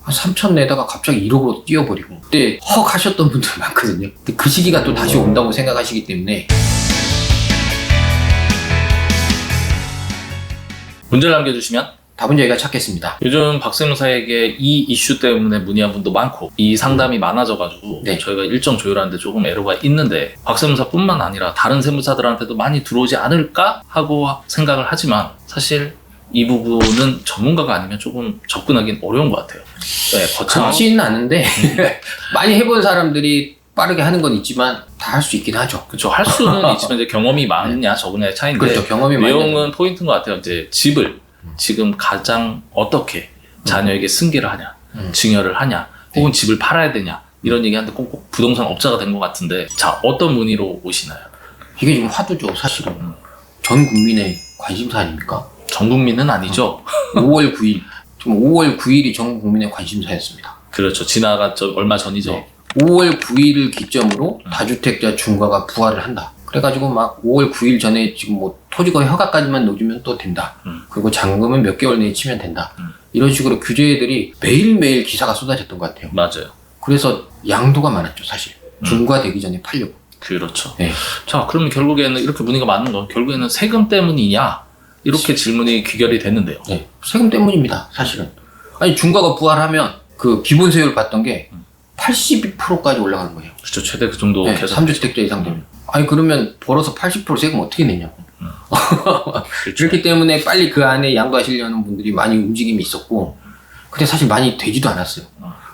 한 3천 내다가 갑자기 1억으로 뛰어버리고 그때 헉 하셨던 분들 많거든요. 근데 그 시기가 또 다시 온다고 생각하시기 때문에 문제를 남겨주시면 답은 저희가 찾겠습니다. 요즘 박세무사에게 이 이슈 때문에 문의한 분도 많고 이 상담이 많아져가지고 네. 저희가 일정 조율하는데 조금 애로가 있는데 박세무사뿐만 아니라 다른 세무사들한테도 많이 들어오지 않을까 하고 생각을 하지만 사실 이 부분은 전문가가 아니면 조금 접근하기는 어려운 것 같아요. 네, 거창한 그렇지는 않은데 많이 해본 사람들이 빠르게 하는 건 있지만 다 할 수 있긴 하죠. 그렇죠. 할 수는 있지만 이제 경험이 많으냐 적으냐의 차이인데 그렇죠. 경험이 내용은 많은 포인트인 것 같아요. 이제 집을 지금 가장 어떻게 자녀에게 승계를 하냐, 증여를 하냐, 혹은 집을 팔아야 되냐 이런 얘기하는데 꼭 부동산 업자가 된 것 같은데 자 어떤 문의로 오시나요? 이게 지금 화두죠. 사실은 전 국민의 관심사 아닙니까? 전 국민은 아니죠. 5월 9일 지금 5월 9일이 전 국민의 관심사였습니다. 그렇죠. 지나갔죠. 얼마 전이죠. 네. 5월 9일을 기점으로 다주택자 중과가 부활을 한다. 그래가지고 막 5월 9일 전에 지금 뭐 토지거래 허가까지만 넣어주면 또 된다. 그리고 잔금은 몇 개월 내에 치면 된다. 이런 식으로 규제들이 매일매일 기사가 쏟아졌던 것 같아요. 맞아요. 그래서 양도가 많았죠, 사실. 중과되기 전에 팔려고. 그렇죠. 네. 자, 그러면 결국에는 이렇게 문의가 많은 건 결국에는 세금 때문이냐 이렇게 질문이 귀결이 됐는데요. 네. 세금 때문입니다, 사실은. 아니, 중과가 부활하면 그 기본세율 받던 게 82%까지 올라가는 거예요. 그렇죠. 최대 그 정도 네, 계속 3주택자 이상 되면. 아니, 그러면 벌어서 80% 세금 어떻게 내냐고. 그렇죠. 그렇기 때문에 빨리 그 안에 양도하시려는 분들이 많이 움직임이 있었고, 근데 사실 많이 되지도 않았어요.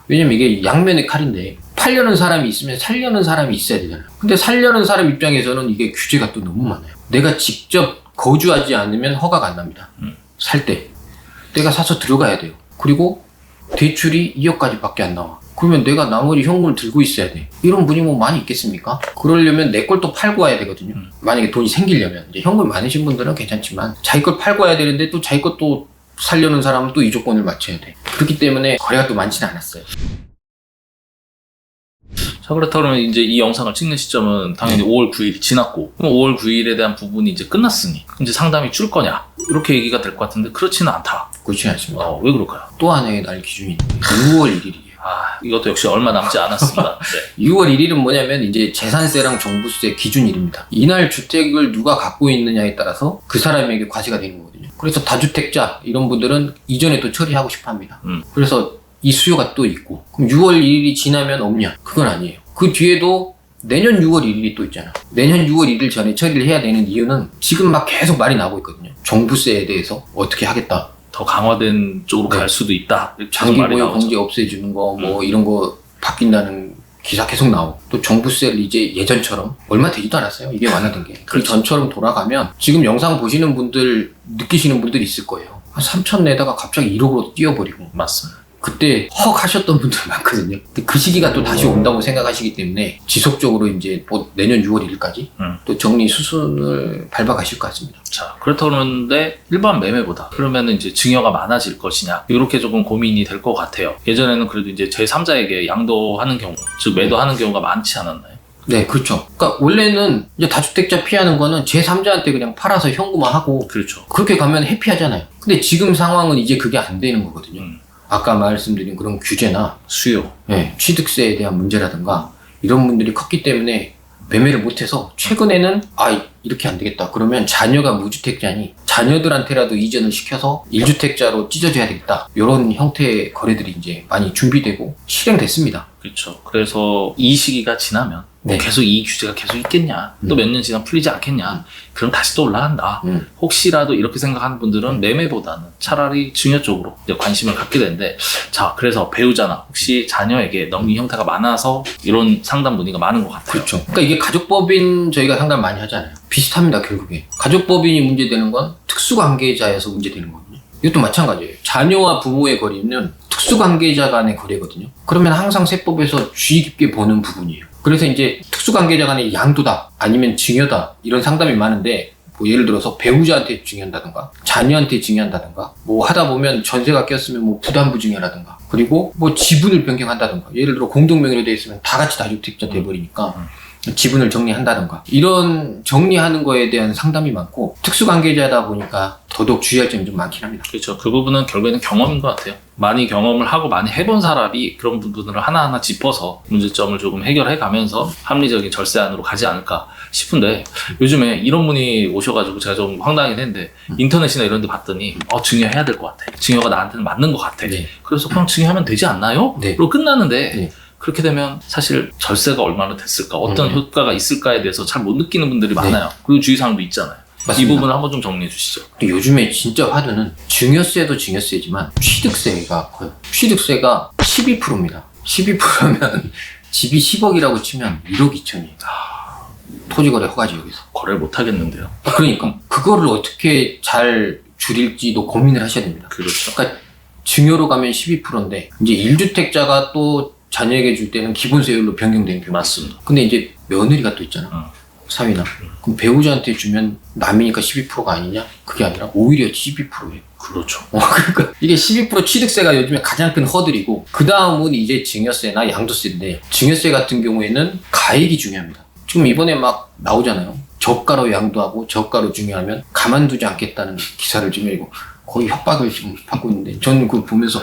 왜냐면 이게 양면의 칼인데, 팔려는 사람이 있으면 살려는 사람이 있어야 되잖아요. 근데 살려는 사람 입장에서는 이게 규제가 또 너무 많아요. 내가 직접 거주하지 않으면 허가가 안 납니다. 살 때. 내가 사서 들어가야 돼요. 그리고 대출이 2억까지 밖에 안 나와. 그러면 내가 나머지 현금을 들고 있어야 돼. 이런 분이 뭐 많이 있겠습니까? 그러려면 내 걸 또 팔고 와야 되거든요. 만약에 돈이 생기려면. 이제 현금 많으신 분들은 괜찮지만 자기 걸 팔고 와야 되는데 또 자기 것도 살려는 사람은 또 이 조건을 맞춰야 돼. 그렇기 때문에 거래가 또 많지는 않았어요. 자, 그렇다면 이제 이 영상을 찍는 시점은 당연히 5월 9일이 지났고, 그럼 5월 9일에 대한 부분이 이제 끝났으니, 이제 상담이 줄 거냐? 이렇게 얘기가 될 것 같은데, 그렇지는 않다. 그렇지 않습니다. 왜 그럴까요? 또 하나의 날 기준이 6월 1일이에요. 이것도 역시 얼마 남지 않았습니다. 네. 6월 1일은 뭐냐면 이제 재산세랑 종부세 기준일입니다. 이날 주택을 누가 갖고 있느냐에 따라서 그 사람에게 과세가 되는 거거든요. 그래서 다주택자 이런 분들은 이전에 또 처리하고 싶어 합니다. 그래서 이 수요가 또 있고 그럼 6월 1일이 지나면 없냐? 그건 아니에요. 그 뒤에도 내년 6월 1일이 또 있잖아. 내년 6월 1일 전에 처리를 해야 되는 이유는 지금 막 계속 말이 나오고 있거든요. 종부세에 대해서 어떻게 하겠다. 더 강화된 쪽으로 네. 갈 수도 있다. 장기 말이 보유 나오죠. 공제 없애주는 거 뭐 이런 거 바뀐다는 기사 계속 나오고 또 종부세를 이제 예전처럼 얼마 되지도 않았어요. 이게 완화된 게. 그 전처럼 돌아가면 지금 영상 보시는 분들 느끼시는 분들이 있을 거예요. 한 3천 내다가 갑자기 1억으로 뛰어버리고 맞습니다. 그때 헉 하셨던 분들 많거든요. 근데 그 시기가 또 다시 온다고 생각하시기 때문에 지속적으로 이제 뭐 내년 6월 1일까지 또 정리 수순을 밟아가실 것 같습니다. 자, 그렇다는데 일반 매매보다 그러면은 이제 증여가 많아질 것이냐 이렇게 조금 고민이 될 것 같아요. 예전에는 그래도 이제 제3자에게 양도하는 경우, 즉 매도하는 경우가 많지 않았나요? 네, 그렇죠. 그러니까 원래는 이제 다주택자 피하는 거는 제3자한테 그냥 팔아서 현금화하고 그렇죠. 그렇게 가면 해피하잖아요. 근데 지금 상황은 이제 그게 안 되는 거거든요. 아까 말씀드린 그런 규제나 수요. 네, 취득세에 대한 문제라든가 이런 분들이 컸기 때문에 매매를 못해서 최근에는 이렇게 안 되겠다. 그러면 자녀가 무주택자니 자녀들한테라도 이전을 시켜서 1주택자로 찢어져야 되겠다. 이런 형태의 거래들이 이제 많이 준비되고 실행됐습니다. 그렇죠. 그래서 이 시기가 지나면 네. 계속 이 규제가 계속 있겠냐, 또 몇 년 지나면 풀리지 않겠냐, 그럼 다시 또 올라간다. 혹시라도 이렇게 생각하는 분들은 매매보다는 차라리 증여 쪽으로 이제 관심을 갖게 되는데, 자, 그래서 배우자나 혹시 자녀에게 넘긴 형태가 많아서 이런 상담 문의가 많은 것 같아요. 그렇죠. 그러니까 이게 가족법인 저희가 상담 많이 하잖아요. 비슷합니다, 결국에. 가족법인이 문제되는 건 특수관계자여서 문제되는 거거든요. 이것도 마찬가지예요. 자녀와 부모의 거래는 특수관계자 간의 거래거든요. 그러면 항상 세법에서 주의 깊게 보는 부분이에요. 그래서 이제 특수관계자 간의 양도다 아니면 증여다 이런 상담이 많은데 뭐 예를 들어서 배우자한테 증여한다든가 자녀한테 증여한다든가 뭐 하다 보면 전세가 꼈으면 뭐 부담부 증여라든가 그리고 뭐 지분을 변경한다든가 예를 들어 공동명의로 되어 있으면 다 같이 다주택자 돼버리니까 지분을 정리한다든가 이런 정리하는 거에 대한 상담이 많고 특수관계자다 보니까 더더욱 주의할 점이 좀 많긴 합니다. 그렇죠. 그 부분은 결국에는 경험인 것 같아요. 많이 경험을 하고 많이 해본 사람이 그런 부분들을 하나하나 짚어서 문제점을 조금 해결해 가면서 합리적인 절세안으로 가지 않을까 싶은데, 요즘에 이런 분이 오셔가지고 제가 좀 황당하긴 했는데 인터넷이나 이런 데 봤더니 증여해야 될 것 같아, 증여가 나한테는 맞는 것 같아, 네. 그래서 그냥 증여하면 되지 않나요? 네. 그리고 끝나는데 네. 그렇게 되면 사실 절세가 얼마나 됐을까, 어떤 효과가 있을까에 대해서 잘 못 느끼는 분들이 많아요. 그리고 주의사항도 있잖아요. 맞습니다. 이 부분을 한번 좀 정리해 주시죠. 근데 요즘에 진짜 화두는 증여세도 증여세지만 취득세가 커요. 취득세가 12%입니다. 12%면 집이 10억이라고 치면 1억 2천이에요. 토지거래 허가지역에서. 거래를 못 하겠는데요. 그러니까 그거를 어떻게 잘 줄일지도 고민을 하셔야 됩니다. 그렇죠. 그러니까 증여로 가면 12%인데 이제 1주택자가 또 자녀에게 줄 때는 기본세율로 변경되는 경우. 맞습니다. 근데 이제 며느리가 또 있잖아. 사위나. 그럼 배우자한테 주면 남이니까 12%가 아니냐? 그게 아니라 오히려 12%예요. 그렇죠. 그러니까 이게 12% 취득세가 요즘에 가장 큰 허들이고, 그 다음은 이제 증여세나 양도세인데, 증여세 같은 경우에는 가액이 중요합니다. 지금 이번에 막 나오잖아요. 저가로 양도하고 저가로 증여하면 가만두지 않겠다는 기사를 지금 읽고 거의 협박을 지금 받고 있는데, 저는 그거 보면서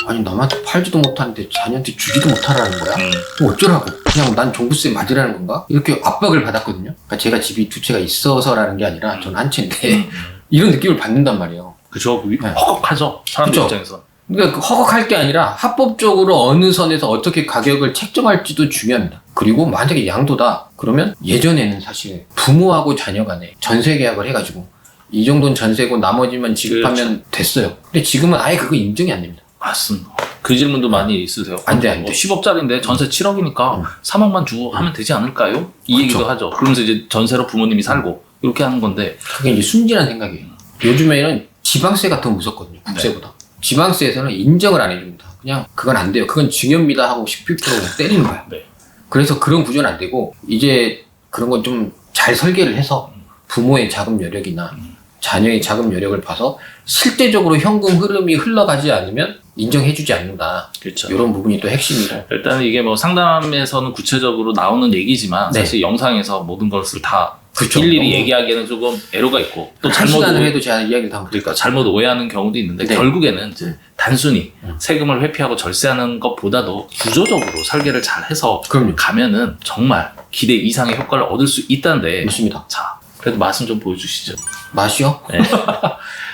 아니 남한테 팔지도 못하는데 자녀한테 주지도 못하라는 거야? 뭐 어쩌라고? 그냥 난 종부세 맞으라는 건가? 이렇게 압박을 받았거든요. 그러니까 제가 집이 두 채가 있어서라는 게 아니라 저는 한 채인데 이런 느낌을 받는단 말이에요. 그죠. 허걱하죠. 사람들 그쵸? 입장에서. 그러니까 허걱할 게 아니라 합법적으로 어느 선에서 어떻게 가격을 책정할지도 중요합니다. 그리고 만약에 양도다 그러면 예전에는 사실 부모하고 자녀 간에 전세 계약을 해가지고 이 정도는 전세고 나머지만 지급하면 됐어요. 근데 지금은 아예 그거 인정이 안 됩니다. 맞습니다. 그 질문도 많이 있으세요. 안 돼, 안 돼. 10억짜리인데 전세 7억이니까 3억만 주고 하면 되지 않을까요? 이 그렇죠. 얘기도 하죠. 그러면서 이제 전세로 부모님이 살고 이렇게 하는 건데, 그게 이제 순진한 생각이에요. 요즘에는 지방세가 더 무섭거든요. 국세보다. 지방세에서는 인정을 안 해줍니다. 그냥 그건 안 돼요. 그건 증여입니다 하고 12% 그냥 때리는 거야. 네. 그래서 그런 구조는 안 되고, 이제 그런 건 좀 잘 설계를 해서 부모의 자금 여력이나 자녀의 자금 여력을 봐서 실제적으로 현금 흐름이 흘러가지 않으면 인정해주지 않는다. 그렇죠. 이런 부분이 또 핵심이고. 일단 이게 뭐 상담에서는 구체적으로 나오는 얘기지만 네. 사실 영상에서 모든 것을 다 그쵸. 일일이 너무- 얘기하기에는 조금 애로가 있고, 또 한 잘못 시간을 해도 제가 이야기를 다 그러니까 못할까. 잘못 오해하는 경우도 있는데, 네. 결국에는 이제 단순히 세금을 회피하고 절세하는 것보다도 구조적으로 설계를 잘 해서 그럼요. 가면은 정말 기대 이상의 효과를 얻을 수 있다는데, 맞습니다. 자, 그래도 맛은 좀 보여주시죠. 맛이요? 네.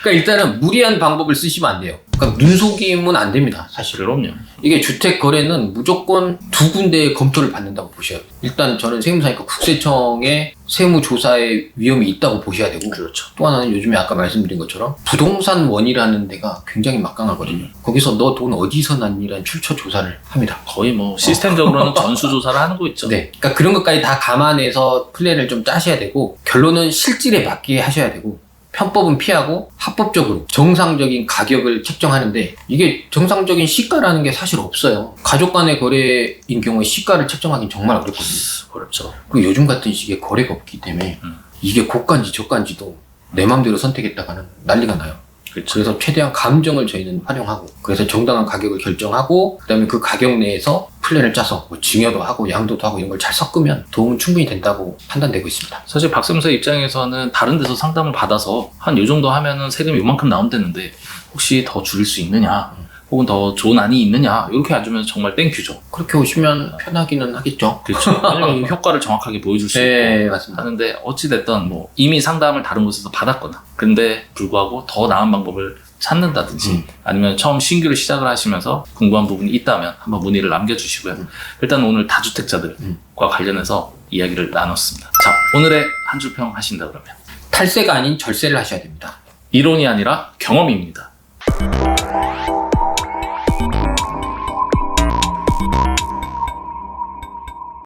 그러니까 일단은 무리한 방법을 쓰시면 안 돼요. 그러니까 눈속임은 안 됩니다, 사실. 그럼요. 이게 주택 거래는 무조건 두 군데의 검토를 받는다고 보셔야 돼요. 일단 저는 세무사니까 국세청의 세무조사의 위험이 있다고 보셔야 되고, 그렇죠. 또 하나는 요즘에 아까 말씀드린 것처럼 부동산 원이라는 데가 굉장히 막강하거든요. 거기서 너 돈 어디서 났니라는 출처 조사를 합니다. 거의 뭐 시스템적으로는 전수조사를 하는 거 있죠. 네. 그러니까 그런 것까지 다 감안해서 플랜을 좀 짜셔야 되고, 결론은 실질에 맞게 하셔야 되고, 편법은 피하고 합법적으로 정상적인 가격을 책정하는데, 이게 정상적인 시가라는 게 사실 없어요. 가족 간의 거래인 경우에 시가를 책정하기는 정말 어렵거든요. 그렇죠. 그리고 요즘 같은 시기에 거래가 없기 때문에 이게 고가인지 저가인지도 내 맘대로 선택했다가는 난리가 나요. 그렇죠. 그래서 최대한 감정을 저희는 활용하고, 그래서 정당한 가격을 결정하고, 그다음에 그 가격 내에서 플랜을 짜서 뭐 증여도 하고 양도도 하고 이런 걸 잘 섞으면 도움은 충분히 된다고 판단되고 있습니다. 사실 박세무사 입장에서는 다른 데서 상담을 받아서 한 요 정도 하면은 세금이 요만큼 나오면 되는데, 혹시 더 줄일 수 있느냐, 혹은 더 좋은 안이 있느냐, 이렇게 해주면 정말 땡큐죠. 그렇게 오시면 편하기는 하겠죠. 그렇죠. 왜냐면 효과를 정확하게 보여줄 수 있고 네, 맞습니다. 하는데, 어찌됐든 뭐 이미 상담을 다른 곳에서 받았거나, 근데 불구하고 더 나은 방법을 찾는다든지 아니면 처음 신규로 시작을 하시면서 궁금한 부분이 있다면 한번 문의를 남겨주시고요. 일단 오늘 다주택자들과 관련해서 이야기를 나눴습니다. 자, 오늘의 한 줄평 하신다 그러면 탈세가 아닌 절세를 하셔야 됩니다. 이론이 아니라 경험입니다.